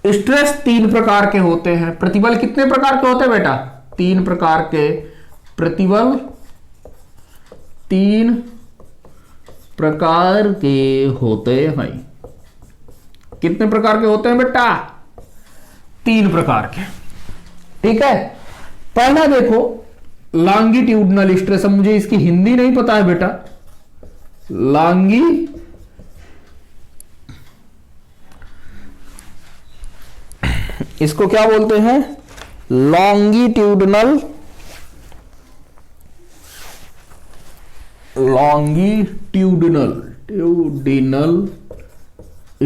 स्ट्रेस 3 प्रकार के होते हैं। प्रतिबल कितने प्रकार के होते हैं बेटा, 3 प्रकार के। प्रतिबल 3 प्रकार के होते हैं। कितने प्रकार के होते हैं बेटा, 3 प्रकार के। ठीक है, पहला देखो लॉन्गिट्यूडनल स्ट्रेस। अब मुझे इसकी हिंदी नहीं पता है बेटा, इसको क्या बोलते हैं, लॉन्गिट्यूडनल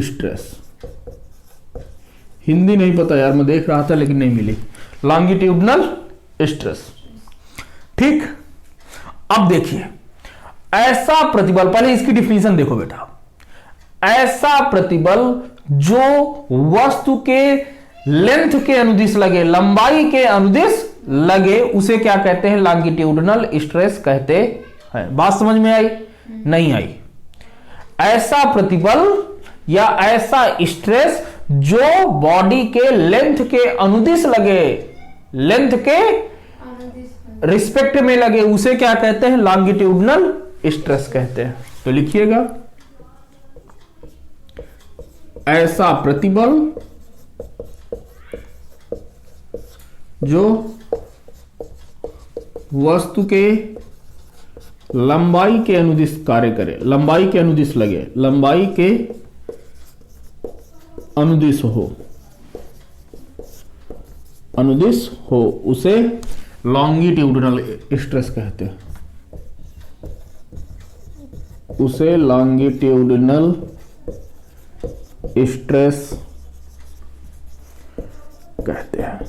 स्ट्रेस। हिंदी नहीं पता यार, मैं देख रहा था लेकिन नहीं मिली। Longitudinal stress. ठीक, अब देखिए ऐसा प्रतिबल, पहले इसकी डिफिनीशन देखो बेटा। ऐसा प्रतिबल जो वस्तु के लेंथ के अनुदिश लगे, लंबाई के अनुदिश लगे, उसे क्या कहते हैं, लॉन्गिट्यूडनल स्ट्रेस कहते हैं। बात समझ में आई, नहीं आई। ऐसा प्रतिबल या ऐसा स्ट्रेस जो बॉडी के लेंथ के अनुदिश लगे, लेंथ के रिस्पेक्ट में लगे, उसे क्या कहते हैं, लॉन्गिट्यूडनल स्ट्रेस कहते हैं। तो लिखिएगा ऐसा प्रतिबल जो वस्तु के लंबाई के अनुदिश कार्य करे, लंबाई के अनुदिश लगे, लंबाई के अनुदिश हो, अनुदिश हो, उसे लॉन्गिट्यूडनल स्ट्रेस कहते हैं। उसे लॉन्गिट्यूडनल स्ट्रेस कहते हैं।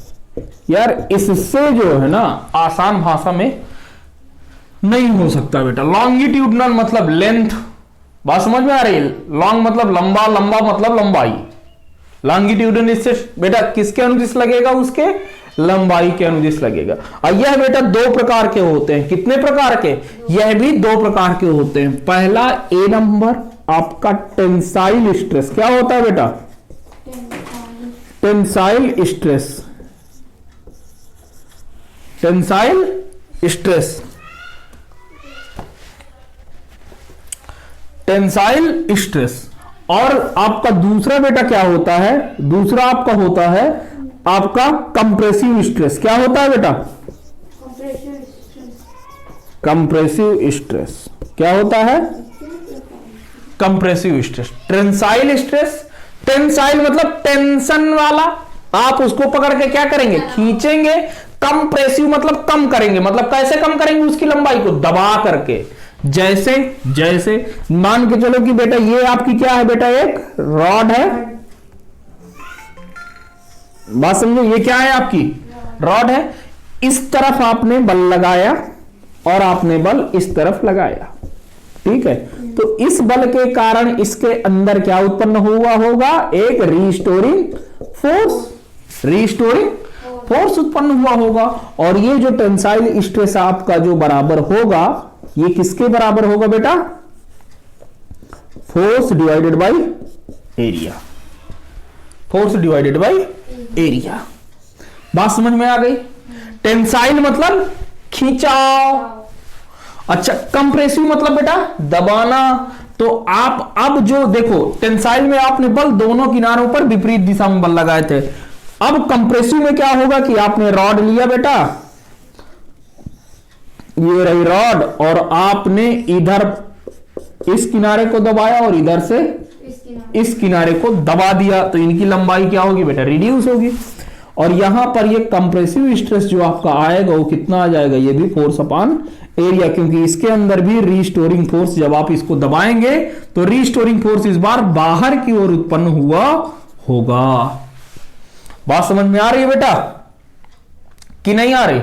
यार इससे जो है ना आसान भाषा में नहीं हो सकता बेटा। लॉन्गिट्यूडनल मतलब लेंथ, बात समझ में आ रही है? लॉन्ग मतलब लंबा, लंबा मतलब लंबाई। लॉन्गिट्यूडनल इससे बेटा किसके अनुदिश लगेगा? उसके लंबाई के अनुदिश लगेगा। और यह बेटा दो प्रकार के होते हैं। कितने प्रकार के? यह भी दो प्रकार के होते हैं। पहला ए नंबर आपका टेंसाइल स्ट्रेस। क्या होता है बेटा? Tensile stress. Tensile stress, tensile stress. और आपका दूसरा बेटा क्या होता है? दूसरा आपका होता है आपका कंप्रेसिव स्ट्रेस। क्या होता है बेटा? Compressive stress. क्या होता है? Compressive stress. Tensile stress, tensile मतलब टेंशन वाला, आप उसको पकड़ के क्या करेंगे? खींचेंगे। कंप्रेसिव मतलब कम करेंगे, मतलब कैसे कम करेंगे? उसकी लंबाई को दबा करके। जैसे जैसे मान के चलो कि बेटा ये आपकी क्या है बेटा? एक रॉड है, बात समझो, ये क्या है? आपकी रॉड है। इस तरफ आपने बल लगाया और आपने बल इस तरफ लगाया, ठीक है? तो इस बल के कारण इसके अंदर क्या उत्पन्न हुआ होगा? एक रीस्टोरिंग फोर्स। रीस्टोरिंग फोर्स उत्पन्न हुआ होगा। और ये जो टेंसाइल स्ट्रेस आपका जो बराबर होगा, ये किसके बराबर होगा बेटा? Force divided by area. Force divided by area. बात समझ में आ गई? टेंसाइल मतलब खिंचाव। अच्छा, कंप्रेसिव मतलब बेटा दबाना। तो आप अब जो देखो, टेंसाइल में आपने बल दोनों किनारों पर विपरीत दिशा में बल लगाए थे। अब कंप्रेसिव में क्या होगा कि आपने रॉड लिया बेटा, ये रही रॉड, और आपने इधर इस किनारे को दबाया और इधर से इस किनारे को दबा दिया। तो इनकी लंबाई क्या होगी बेटा? रिड्यूस होगी। और यहां पर ये कंप्रेसिव स्ट्रेस जो आपका आएगा वो कितना आ जाएगा? ये भी फोर्स अपॉन एरिया, क्योंकि इसके अंदर भी रीस्टोरिंग फोर्स, जब आप इसको दबाएंगे तो रीस्टोरिंग फोर्स इस बार बाहर की ओर उत्पन्न हुआ होगा। बात समझ में आ रही है बेटा कि नहीं आ रही?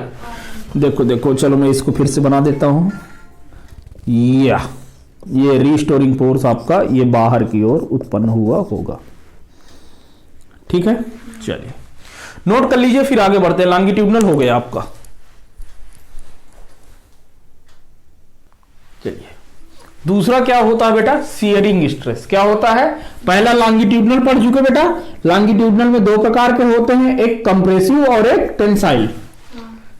देखो देखो, चलो मैं इसको फिर से बना देता हूं। ये रीस्टोरिंग फोर्स आपका ये बाहर की ओर उत्पन्न हुआ होगा, ठीक है? चलिए नोट कर लीजिए, फिर आगे बढ़ते हैं। लॉन्गिट्यूडनल हो गया आपका। चलिए दूसरा क्या होता है बेटा? Shearing stress. क्या होता है? पहला लॉन्गिट्यूडनल पढ़ चुके बेटा। लॉन्गिट्यूडनल में दो प्रकार के होते हैं, एक कंप्रेसिव और एक टेंसाइल,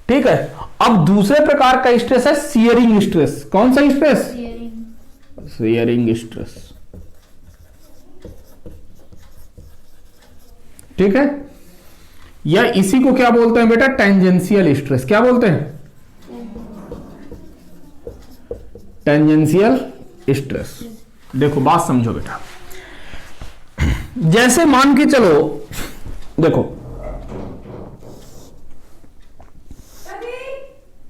ठीक है? अब दूसरे प्रकार का स्ट्रेस है शियरिंग स्ट्रेस। कौन सा स्ट्रेस? शियरिंग स्ट्रेस, ठीक है? या इसी को क्या बोलते हैं बेटा? Tangential stress. क्या बोलते हैं? Tangential stress. देखो बात समझो बेटा, जैसे मान के चलो, देखो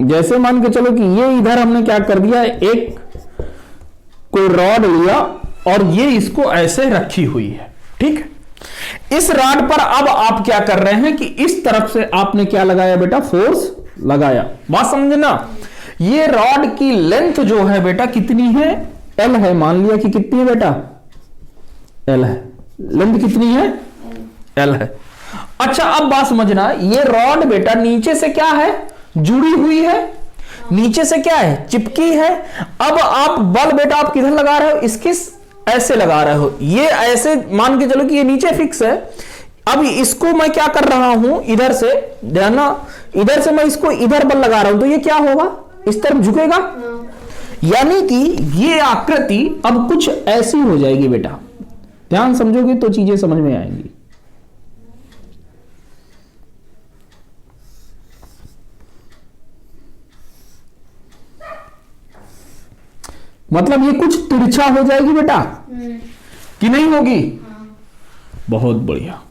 जैसे मान के चलो कि ये इधर हमने क्या कर दिया, एक कोई रॉड लिया और ये इसको ऐसे रखी हुई है, ठीक है? इस रॉड पर अब आप क्या कर रहे हैं कि इस तरफ से आपने क्या लगाया बेटा? फोर्स लगाया। बात समझना, ये रॉड की लेंथ जो है बेटा कितनी है? एल है। मान लिया कि कितनी है बेटा? एल है। लेंथ कितनी है? एल है। अच्छा अब बात समझना, ये रॉड बेटा नीचे से क्या है? जुड़ी हुई है। नीचे से क्या है? चिपकी है। अब आप बल बेटा आप किधर लगा रहे हो? इसके ऐसे लगा रहे हो। ये ऐसे मान के चलो कि ये नीचे फिक्स है। अब इसको मैं क्या कर रहा हूं? इधर से ध्यान, इधर से मैं इसको इधर बल लगा रहा हूं, तो ये क्या होगा? इस तरफ झुकेगा। यानी कि ये आकृति अब कुछ ऐसी हो जाएगी बेटा। ध्यान समझोगे तो चीजें समझ में आएंगी। मतलब ये कुछ तिरछा हो जाएगी बेटा कि नहीं होगी? बहुत बढ़िया।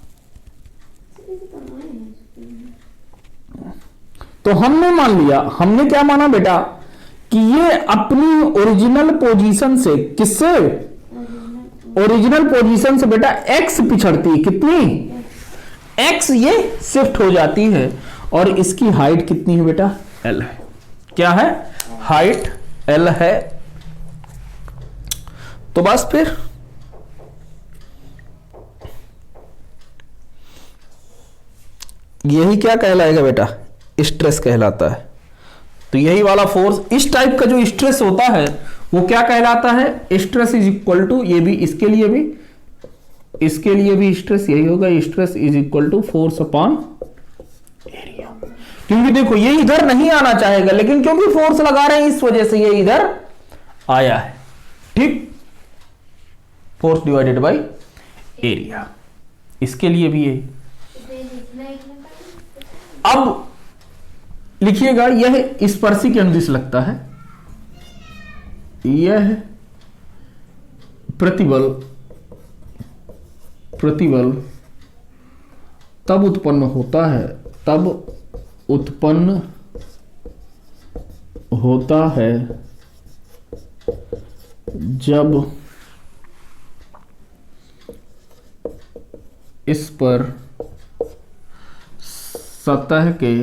तो हमने मान लिया, हमने क्या माना बेटा कि ये अपनी ओरिजिनल पोजीशन से, किससे? ओरिजिनल पोजीशन से बेटा एक्स पिछड़ती है। कितनी? x ये शिफ्ट हो जाती है और इसकी हाइट कितनी है बेटा, l है। क्या है, हाइट l है। तो बस फिर यही क्या कहलाएगा बेटा, स्ट्रेस कहलाता है। तो यही वाला फोर्स, इस टाइप का जो स्ट्रेस होता है वो क्या कहलाता है, स्ट्रेस इज इक्वल टू, ये भी इसके लिए भी स्ट्रेस यही होगा, stress is equal to force upon area. क्योंकि देखो ये इधर नहीं आना चाहेगा, लेकिन क्योंकि फोर्स लगा रहे हैं इस वजह से ये इधर आया है। ठीक, फोर्स डिवाइडेड बाय एरिया, इसके लिए भी यही। अब लिखिएगा, यह स्पर्शी के अनुदिश लगता है, यह प्रतिबल तब उत्पन्न होता है जब इस पर सतह के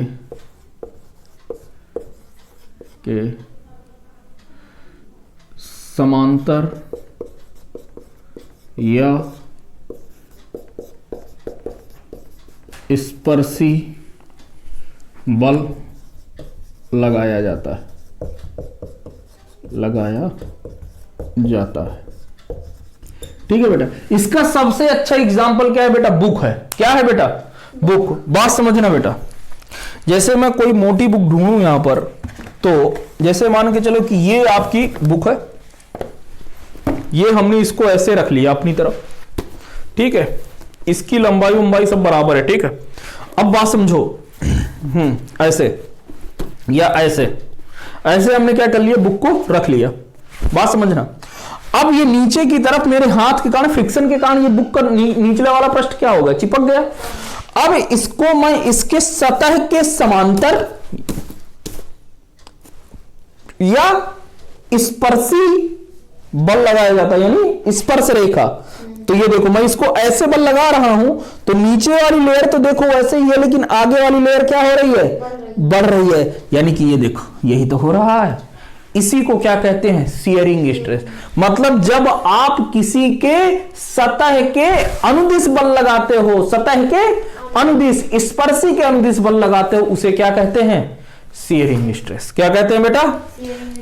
समांतर या स्पर्शी बल लगाया जाता है। ठीक है बेटा, इसका सबसे अच्छा एग्जाम्पल क्या है बेटा, बुक है। क्या है बेटा, बुक। बात समझना बेटा, जैसे मैं कोई मोटी बुक ढूंढूं यहां पर, तो जैसे मान के चलो कि ये आपकी बुक है, ये हमने इसको ऐसे रख लिया अपनी तरफ, ठीक है, इसकी लंबाई सब बराबर है। ठीक है, अब बात समझो, ऐसे या ऐसे हमने क्या कर लिया, बुक को रख लिया। बात समझना, अब ये नीचे की तरफ मेरे हाथ के कारण, फ्रिक्शन के कारण ये बुक का निचले वाला पृष्ठ क्या होगा, चिपक गया। अब इसको मैं इसके सतह के समांतर या स्पर्शी बल लगाया जाता है, यानी स्पर्श रेखा। तो ये देखो, मैं इसको ऐसे बल लगा रहा हूं, तो नीचे वाली लेयर तो देखो वैसे ही है, लेकिन आगे वाली लेयर क्या हो रही है, बढ़ रही है। यानी कि ये देखो, यही तो हो रहा है। इसी को क्या कहते हैं, शियरिंग स्ट्रेस। मतलब जब आप किसी के सतह के अनुदिश बल लगाते हो, सतह के अनुदिश, स्पर्शी के अनुदिश बल लगाते हो, उसे क्या कहते हैं, शियरिंग स्ट्रेस। क्या कहते हैं बेटा,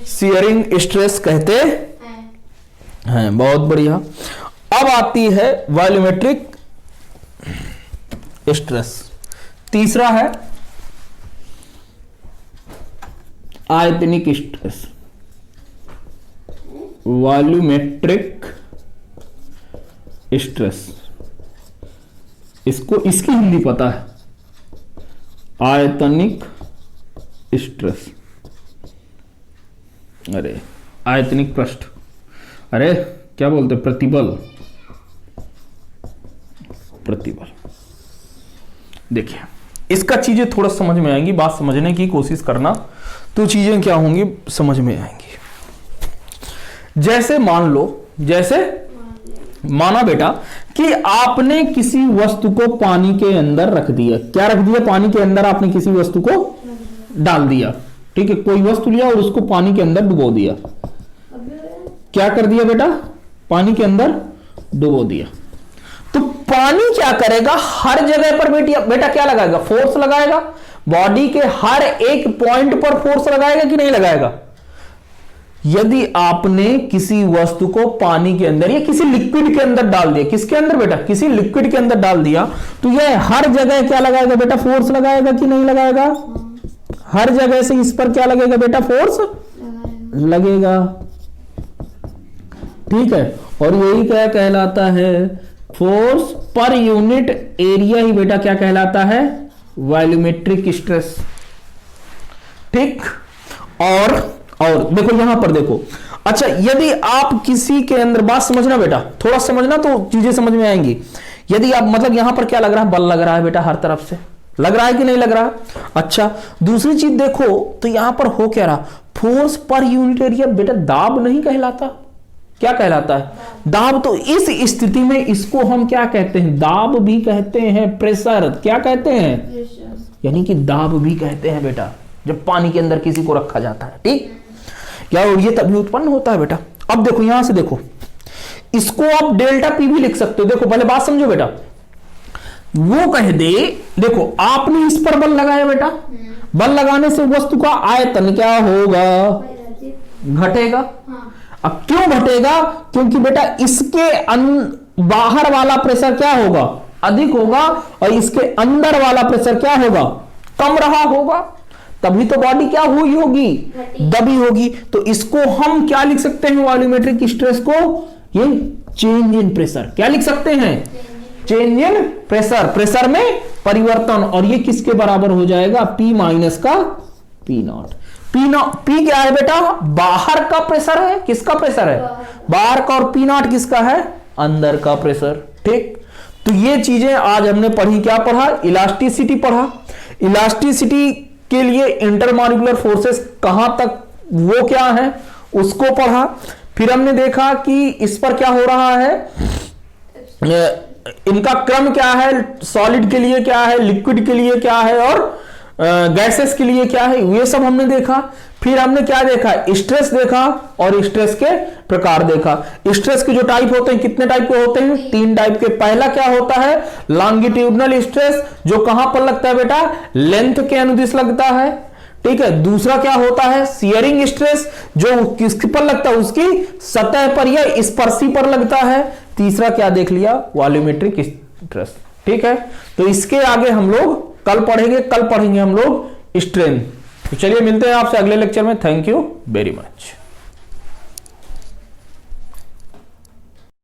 शियरिंग स्ट्रेस कहते हैं। बहुत बढ़िया। अब आती है वॉल्यूमेट्रिक स्ट्रेस। तीसरा है आयतनिक स्ट्रेस। वॉल्यूमेट्रिक स्ट्रेस, इसको इसकी हिंदी पता है, आयतनिक स्ट्रेस। अरे आयतनिक पृष्ठ, अरे क्या बोलते, प्रतिबल। देखिए, इसका चीजें थोड़ा समझ में आएंगी, बात समझने की कोशिश करना, तो चीजें क्या होंगी समझ में आएंगी। जैसे मान लो, माना बेटा कि आपने किसी वस्तु को पानी के अंदर रख दिया। क्या रख दिया, पानी के अंदर आपने किसी वस्तु को डाल दिया। ठीक है, कोई वस्तु लिया और उसको पानी के अंदर डुबो दिया। क्या कर दिया बेटा, पानी के अंदर डुबो दिया। तो पानी क्या करेगा, हर जगह पर बेटा क्या लगाएगा, फोर्स लगाएगा। बॉडी के हर एक पॉइंट पर फोर्स लगाएगा कि नहीं लगाएगा। यदि आपने किसी वस्तु को पानी के अंदर या किसी लिक्विड के अंदर डाल दिया, किसके अंदर बेटा, किसी लिक्विड के अंदर डाल दिया, तो यह हर जगह क्या लगाएगा बेटा, फोर्स लगाएगा कि नहीं लगाएगा। हर जगह से इस पर क्या लगेगा बेटा, फोर्स लगेगा। ठीक है, और यही क्या कहलाता है, फोर्स पर यूनिट एरिया ही बेटा क्या कहलाता है, वॉल्यूमेट्रिक स्ट्रेस। ठीक, और देखो यहां पर देखो, अच्छा यदि आप किसी के अंदर, बात समझना बेटा, थोड़ा समझना तो चीजें समझ में आएंगी। यदि आप, मतलब यहां पर क्या लग रहा है, बल लग रहा है बेटा, हर तरफ से लग रहा है कि नहीं लग रहा। अच्छा, दूसरी चीज देखो, तो यहां पर हो क्या रहा, फोर्स पर यूनिट एरिया बेटा दाब नहीं कहलाता। क्या कहलाता है? दाब। तो इस स्थिति में इसको हम क्या कहते हैं? दाब भी कहते हैं, प्रेशर क्या कहते हैं? यानी कि दाब भी कहते हैं बेटा, जब पानी के अंदर किसी को रखा जाता है। ठीक क्या? और ये तभी उत्पन्न होता है बेटा। अब देखो यहां से देखो, इसको आप डेल्टा पी भी लिख सकते हो। देखो पहले बात समझो बेटा, वो कह दे, देखो आपने इस पर बल लगाया बेटा, बल लगाने से वस्तु का आयतन क्या होगा? घटेगा। अब क्यों घटेगा? क्योंकि बेटा इसके बाहर वाला प्रेशर क्या होगा? अधिक होगा, और इसके अंदर वाला प्रेशर क्या होगा? कम रहा होगा, तभी तो बॉडी क्या हुई होगी? दबी होगी। तो इसको हम क्या लिख सकते हैं? वॉल्यूमेट्रिक स्ट्रेस को ये चेंज इन प्रेशर, क्या लिख सकते हैं? चेंज इन प्रेशर, प्रेशर में परिवर्तन। और ये किसके बराबर हो जाएगा? P माइनस का P नॉट। P क्या है बेटा? बाहर का प्रेशर है। किसका प्रेशर है? बाहर का। और P नॉट किसका है? अंदर का प्रेशर। ठीक, तो ये चीजें आज हमने पढ़ी। क्या पढ़ा? इलास्टिसिटी पढ़ा। इलास्टिसिटी के लिए इंटरमॉलिक्यूलर फोर्सेस कहां तक वो क्या है उसको पढ़ा। फिर हमने देखा कि इस पर क्या हो रहा है, इनका क्रम क्या है, सॉलिड के लिए क्या है, लिक्विड के लिए क्या है, और गैसेस के लिए क्या है, ये सब हमने देखा। फिर हमने क्या देखा? स्ट्रेस देखा, और स्ट्रेस के प्रकार देखा। स्ट्रेस के जो टाइप होते हैं, कितने टाइप के होते हैं? 3 टाइप के। पहला क्या होता है? लॉन्गिट्यूडनल स्ट्रेस, जो कहां पर लगता है बेटा? लेंथ के अनुदिश लगता है। ठीक है। दूसरा क्या होता है? शियरिंग स्ट्रेस, जो किस पर लगता है? उसकी सतह पर या स्पर्शी पर लगता है। तीसरा क्या देख लिया? Volumetric stress. ठीक है, तो इसके आगे हम लोग कल पढ़ेंगे हम लोग स्ट्रेन। तो चलिए मिलते हैं आपसे अगले लेक्चर में। Thank you very much.